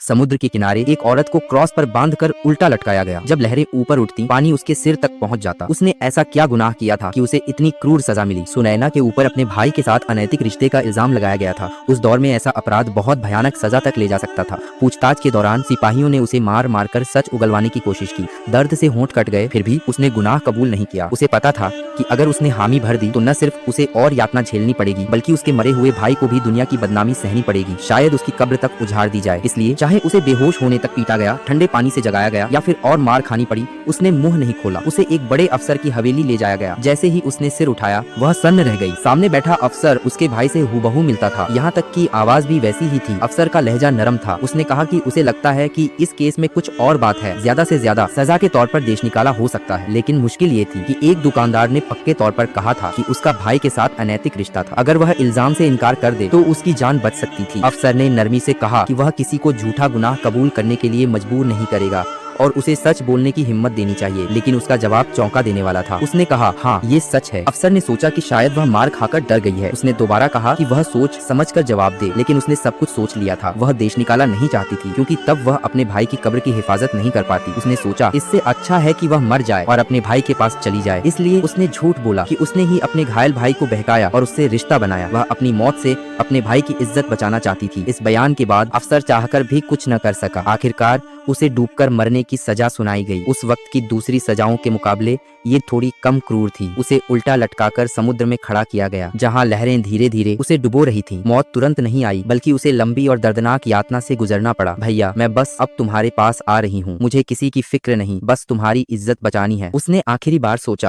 समुद्र के किनारे एक औरत को क्रॉस पर बांधकर उल्टा लटकाया गया। जब लहरें ऊपर उठती, पानी उसके सिर तक पहुंच जाता। उसने ऐसा क्या गुनाह किया था कि उसे इतनी क्रूर सजा मिली? सुनैना के ऊपर अपने भाई के साथ अनैतिक रिश्ते का इल्जाम लगाया गया था। उस दौर में ऐसा अपराध बहुत भयानक सजा तक ले जा सकता था। पूछताछ के दौरान सिपाहियों ने उसे मार मार कर सच उगलवाने की कोशिश की। दर्द से होंठ कट गए, फिर भी उसने गुनाह कबूल नहीं किया। उसे पता था कि अगर उसने हामी भर दी तो न सिर्फ उसे और यातना झेलनी पड़ेगी, बल्कि उसके मरे हुए भाई को भी दुनिया की बदनामी सहनी पड़ेगी। शायद उसकी कब्र तक उजाड़ दी जाए। इसलिए चाहे उसे बेहोश होने तक पीटा गया, ठंडे पानी से जगाया गया या फिर और मार खानी पड़ी, उसने मुंह नहीं खोला। उसे एक बड़े अफसर की हवेली ले जाया गया। जैसे ही उसने सिर उठाया, वह सन्न रह गई। सामने बैठा अफसर उसके भाई से हूबहू मिलता था, यहाँ तक कि आवाज भी वैसी ही थी। अफसर का लहजा नरम था। उसने कहा कि उसे लगता है कि इस केस में कुछ और बात है। ज्यादा से ज्यादा सजा के तौर पर देश निकाला हो सकता है। लेकिन मुश्किल ये थी कि एक दुकानदार ने पक्के तौर पर कहा था कि उसका भाई के साथ अनैतिक रिश्ता था। अगर वह इल्जाम से इनकार कर दे तो उसकी जान बच सकती थी। अफसर ने नरमी से कहा कि वह किसी को झूठा गुनाह कबूल करने के लिए मजबूर नहीं करेगा और उसे सच बोलने की हिम्मत देनी चाहिए। लेकिन उसका जवाब चौंका देने वाला था। उसने कहा, हाँ ये सच है। अफसर ने सोचा कि शायद वह मार खाकर डर गई है। उसने दोबारा कहा कि वह सोच समझकर जवाब दे, लेकिन उसने सब कुछ सोच लिया था। वह देश निकाला नहीं चाहती थी, क्योंकि तब वह अपने भाई की कब्र की हिफाजत नहीं कर पाती। उसने सोचा इससे अच्छा है कि वह मर जाए और अपने भाई के पास चली जाए। इसलिए उसने झूठ बोला कि उसने ही अपने घायल भाई को बहकाया और उससे रिश्ता बनाया। वह अपनी मौत से अपने भाई की इज्जत बचाना चाहती थी। इस बयान के बाद अफसर चाहकर भी कुछ न कर सका। आखिरकार उसे डूबकर मरने की सजा सुनाई गई। उस वक्त की दूसरी सजाओं के मुकाबले ये थोड़ी कम क्रूर थी। उसे उल्टा लटकाकर समुद्र में खड़ा किया गया, जहां लहरें धीरे धीरे उसे डुबो रही थीं। मौत तुरंत नहीं आई, बल्कि उसे लंबी और दर्दनाक यातना से गुजरना पड़ा। भैया, मैं बस अब तुम्हारे पास आ रही हूँ। मुझे किसी की फिक्र नहीं, बस तुम्हारी इज्जत बचानी है, उसने आखिरी बार सोचा।